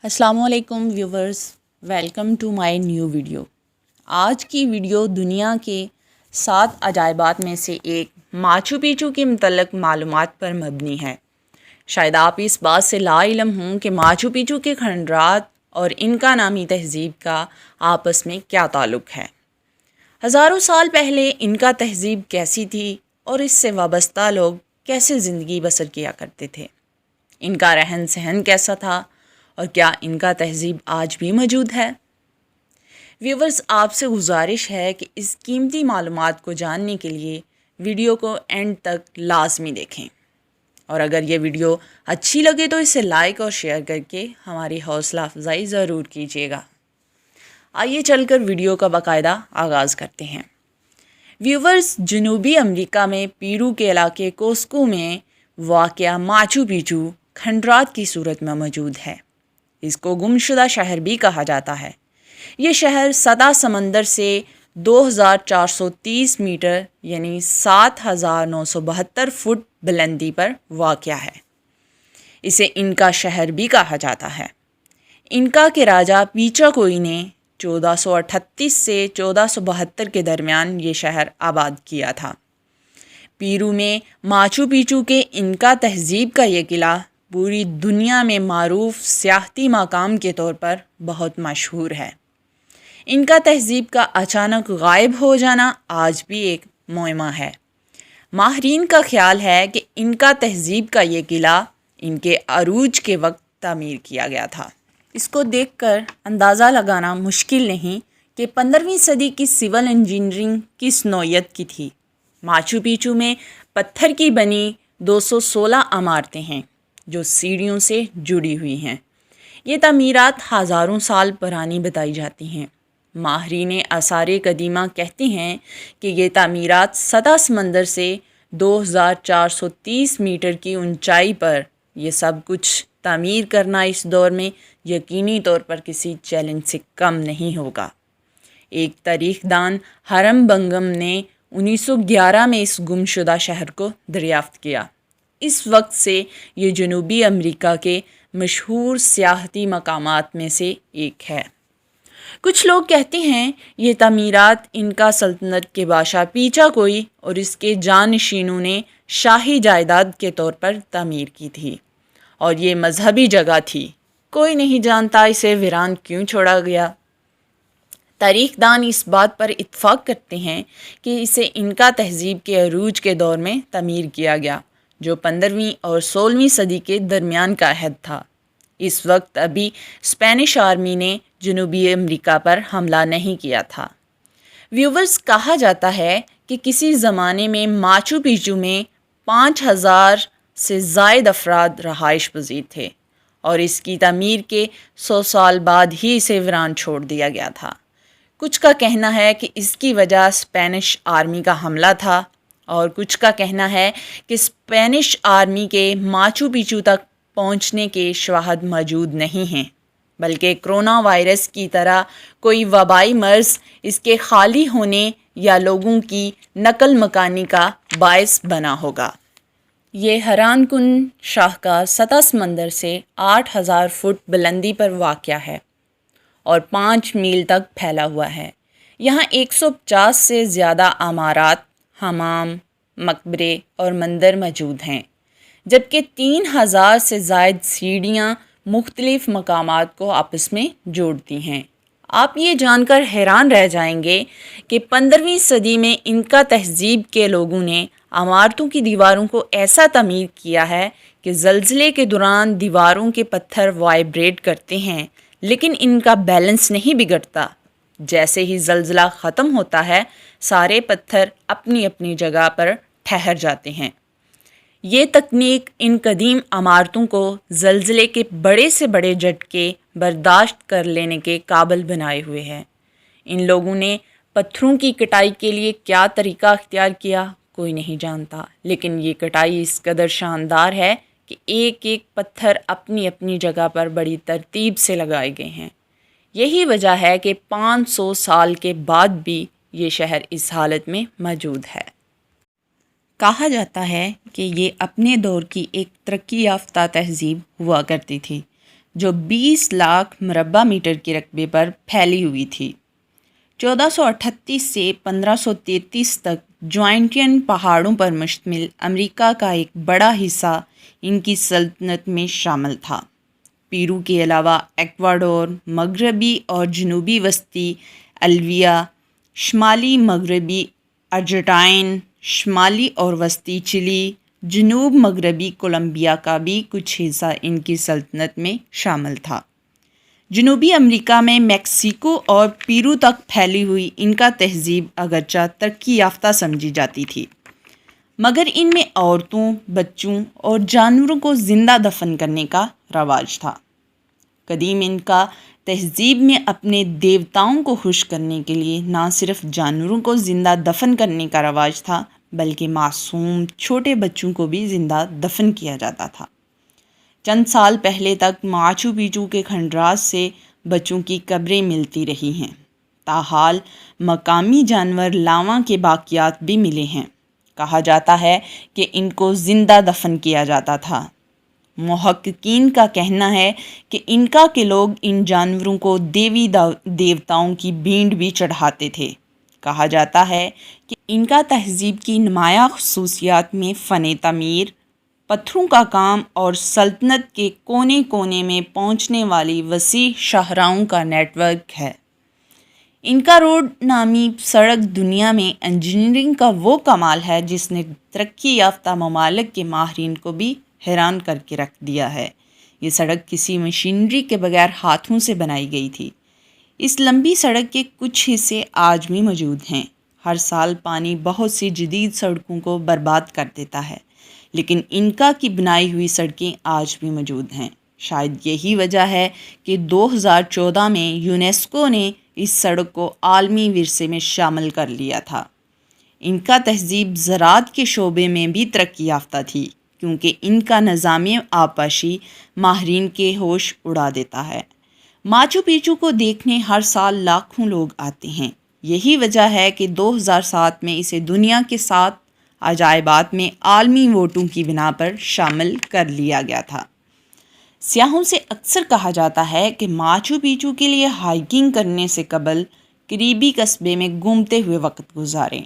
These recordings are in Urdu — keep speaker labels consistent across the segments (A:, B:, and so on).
A: السلام علیکم viewers, welcome to my new video. آج کی ویڈیو دنیا کے 7 عجائبات میں سے ایک ماچو پیچو کے متعلق معلومات پر مبنی ہے۔ شاید آپ اس بات سے لا علم ہوں کہ ماچو پیچو کے کھنڈرات اور انکا نامی تہذیب کا آپس میں کیا تعلق ہے۔ ہزاروں سال پہلے انکا تہذیب کیسی تھی اور اس سے وابستہ لوگ کیسے زندگی بسر کیا کرتے تھے، ان کا رہن سہن کیسا تھا اور کیا ان کا تہذیب آج بھی موجود ہے۔ ویورز، آپ سے گزارش ہے کہ اس قیمتی معلومات کو جاننے کے لیے ویڈیو کو اینڈ تک لازمی دیکھیں، اور اگر یہ ویڈیو اچھی لگے تو اسے لائک اور شیئر کر کے ہماری حوصلہ افزائی ضرور کیجیے گا۔ آئیے چل کر ویڈیو کا باقاعدہ آغاز کرتے ہیں۔ ویورز، جنوبی امریکہ میں پیرو کے علاقے کوسکو میں واقع ماچو پیچو کھنڈرات کی صورت میں موجود ہے۔ اس کو گمشدہ شہر بھی کہا جاتا ہے۔ یہ شہر سطح سمندر سے 2430 میٹر یعنی 7972 فٹ بلندی پر واقع ہے۔ اسے انکا شہر بھی کہا جاتا ہے۔ انکا کے راجہ پیچا کوئی نے 1438 سے 1472 کے درمیان یہ شہر آباد کیا تھا۔ پیرو میں ماچو پیچو کے انکا تہذیب کا یہ قلعہ پوری دنیا میں معروف سیاحتی مقام کے طور پر بہت مشہور ہے۔ انکا تہذیب کا اچانک غائب ہو جانا آج بھی ایک معمہ ہے۔ ماہرین کا خیال ہے کہ انکا تہذیب کا یہ قلعہ ان کے عروج کے وقت تعمیر کیا گیا تھا۔ اس کو دیکھ کر اندازہ لگانا مشکل نہیں کہ 15ویں صدی کی سول انجینئرنگ کس نوعیت کی تھی۔ ماچو پیچو میں پتھر کی بنی 216 عمارتیں ہیں جو سیڑھیوں سے جڑی ہوئی ہیں۔ یہ تعمیرات ہزاروں سال پرانی بتائی جاتی ہیں۔ ماہرین آثار قدیمہ کہتے ہیں کہ یہ تعمیرات سطح سمندر سے 2430 میٹر کی اونچائی پر یہ سب کچھ تعمیر کرنا اس دور میں یقینی طور پر کسی چیلنج سے کم نہیں ہوگا۔ ایک تاریخ دان ہرم بنگم نے 1911 میں اس گمشدہ شہر کو دریافت کیا۔ اس وقت سے یہ جنوبی امریکہ کے مشہور سیاحتی مقامات میں سے ایک ہے۔ کچھ لوگ کہتے ہیں یہ تعمیرات انکا سلطنت کے بادشاہ پیچا کوئی اور اس کے جانشینوں نے شاہی جائیداد کے طور پر تعمیر کی تھی، اور یہ مذہبی جگہ تھی۔ کوئی نہیں جانتا اسے ویران کیوں چھوڑا گیا۔ تاریخ دان اس بات پر اتفاق کرتے ہیں کہ اسے انکا تہذیب کے عروج کے دور میں تعمیر کیا گیا، جو 15ویں اور 16ویں صدی کے درمیان کا عہد تھا۔ اس وقت ابھی اسپینش آرمی نے جنوبی امریکہ پر حملہ نہیں کیا تھا۔ ویورز، کہا جاتا ہے کہ کسی زمانے میں ماچو پیچو میں 5000 سے زائد افراد رہائش پذیر تھے، اور اس کی تعمیر کے 100 سال بعد ہی اسے ویران چھوڑ دیا گیا تھا۔ کچھ کا کہنا ہے کہ اس کی وجہ اسپینش آرمی کا حملہ تھا، اور کچھ کا کہنا ہے کہ اسپینش آرمی کے ماچو پیچو تک پہنچنے کے شواہد موجود نہیں ہیں، بلکہ کرونا وائرس کی طرح کوئی وبائی مرض اس کے خالی ہونے یا لوگوں کی نقل مکانی کا باعث بنا ہوگا۔ یہ حیران کن شاہکار سطح سمندر سے 8000 فٹ بلندی پر واقع ہے اور 5 میل تک پھیلا ہوا ہے۔ یہاں 150 سے زیادہ عمارات، حمام، مقبرے اور مندر موجود ہیں، جبکہ 3000 سے زائد سیڑھیاں مختلف مقامات کو آپس میں جوڑتی ہیں۔ آپ یہ جان کر حیران رہ جائیں گے کہ 15ویں صدی میں انکا تہذیب کے لوگوں نے عمارتوں کی دیواروں کو ایسا تعمیر کیا ہے کہ زلزلے کے دوران دیواروں کے پتھر وائبریٹ کرتے ہیں، لیکن ان کا بیلنس نہیں بگڑتا۔ جیسے ہی زلزلہ ختم ہوتا ہے، سارے پتھر اپنی اپنی جگہ پر ٹھہر جاتے ہیں۔ یہ تکنیک ان قدیم عمارتوں کو زلزلے کے بڑے سے بڑے جھٹکے برداشت کر لینے کے قابل بنائے ہوئے ہے۔ ان لوگوں نے پتھروں کی کٹائی کے لیے کیا طریقہ اختیار کیا، کوئی نہیں جانتا، لیکن یہ کٹائی اس قدر شاندار ہے کہ ایک ایک پتھر اپنی اپنی جگہ پر بڑی ترتیب سے لگائے گئے ہیں۔ یہی وجہ ہے کہ 500 سال کے بعد بھی یہ شہر اس حالت میں موجود ہے۔ کہا جاتا ہے کہ یہ اپنے دور کی ایک ترقی یافتہ تہذیب ہوا کرتی تھی، جو 20 لاکھ مربع میٹر کے رقبے پر پھیلی ہوئی تھی۔ 1438 سے 1533 تک جوائنٹین پہاڑوں پر مشتمل امریکہ کا ایک بڑا حصہ ان کی سلطنت میں شامل تھا۔ پیرو کے علاوہ ایکواڈور، مغربی اور جنوبی وسطی الویا، شمالی مغربی ارجنٹائن، شمالی اور وسطی چلی، جنوب مغربی کولمبیا کا بھی کچھ حصہ ان کی سلطنت میں شامل تھا۔ جنوبی امریکہ میں میکسیکو اور پیرو تک پھیلی ہوئی ان کا تہذیب اگرچہ ترقی یافتہ سمجھی جاتی تھی، مگر ان میں عورتوں، بچوں اور جانوروں کو زندہ دفن کرنے کا رواج تھا۔ قدیم ان کا تہذیب میں اپنے دیوتاؤں کو خوش کرنے کے لیے نہ صرف جانوروں کو زندہ دفن کرنے کا رواج تھا، بلکہ معصوم چھوٹے بچوں کو بھی زندہ دفن کیا جاتا تھا۔ چند سال پہلے تک ماچو پیچو کے کھنڈرات سے بچوں کی قبریں ملتی رہی ہیں، تاحال مقامی جانور لاوا کے باقیات بھی ملے ہیں۔ کہا جاتا ہے کہ ان کو زندہ دفن کیا جاتا تھا۔ محققین کا کہنا ہے کہ انکا کے لوگ ان جانوروں کو دیوی دیوتاؤں کی بھینٹ بھی چڑھاتے تھے۔ کہا جاتا ہے کہ انکا تہذیب کی نمایاں خصوصیات میں فن تعمیر، پتھروں کا کام اور سلطنت کے کونے کونے میں پہنچنے والی وسیع شاہراہوں کا نیٹ ورک ہے۔ انکا روڈ نامی سڑک دنیا میں انجینئرنگ کا وہ کمال ہے جس نے ترقی یافتہ ممالک کے ماہرین کو بھی حیران کر کے رکھ دیا ہے۔ یہ سڑک کسی مشینری کے بغیر ہاتھوں سے بنائی گئی تھی۔ اس لمبی سڑک کے کچھ حصے آج بھی موجود ہیں۔ ہر سال پانی بہت سی جدید سڑکوں کو برباد کر دیتا ہے، لیکن انکا کی بنائی ہوئی سڑکیں آج بھی موجود ہیں۔ شاید یہی وجہ ہے کہ 2014 میں یونیسکو نے اس سڑک کو عالمی ورثے میں شامل کر لیا تھا۔ انکا تہذیب زراعت کے شعبے میں بھی ترقی یافتہ تھی، کیونکہ ان کا نظام آبپاشی ماہرین کے ہوش اڑا دیتا ہے۔ ماچو پیچو کو دیکھنے ہر سال لاکھوں لوگ آتے ہیں۔ یہی وجہ ہے کہ 2007 میں اسے دنیا کے 7 عجائبات میں عالمی ووٹوں کی بنا پر شامل کر لیا گیا تھا۔ سیاحوں سے اکثر کہا جاتا ہے کہ ماچو پیچو کے لیے ہائیکنگ کرنے سے قبل قریبی قصبے میں گھومتے ہوئے وقت گزاریں،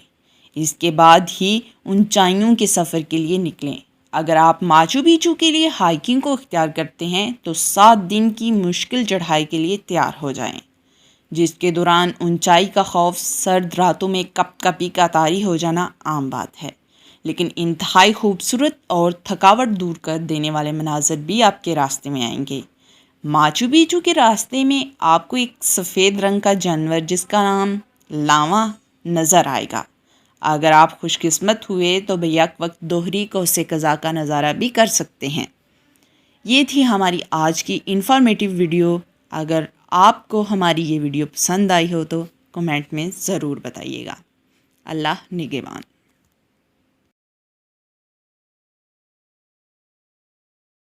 A: اس کے بعد ہی اونچائیوں کے سفر کے لیے نکلیں۔ اگر آپ ماچو پیچو کے لیے ہائیکنگ کو اختیار کرتے ہیں تو 7 دن کی مشکل چڑھائی کے لیے تیار ہو جائیں، جس کے دوران اونچائی کا خوف، سرد راتوں میں کپ کپی کا طاری ہو جانا عام بات ہے، لیکن انتہائی خوبصورت اور تھکاوٹ دور کر دینے والے مناظر بھی آپ کے راستے میں آئیں گے۔ ماچو پیچو کے راستے میں آپ کو ایک سفید رنگ کا جانور جس کا نام لاوا نظر آئے گا۔ اگر آپ خوش قسمت ہوئے تو بیک وقت دوہری کوس قزح کا نظارہ بھی کر سکتے ہیں۔ یہ تھی ہماری آج کی انفارمیٹیو ویڈیو۔ اگر آپ کو ہماری یہ ویڈیو پسند آئی ہو تو کمنٹ میں ضرور بتائیے گا۔ اللہ نگہبان۔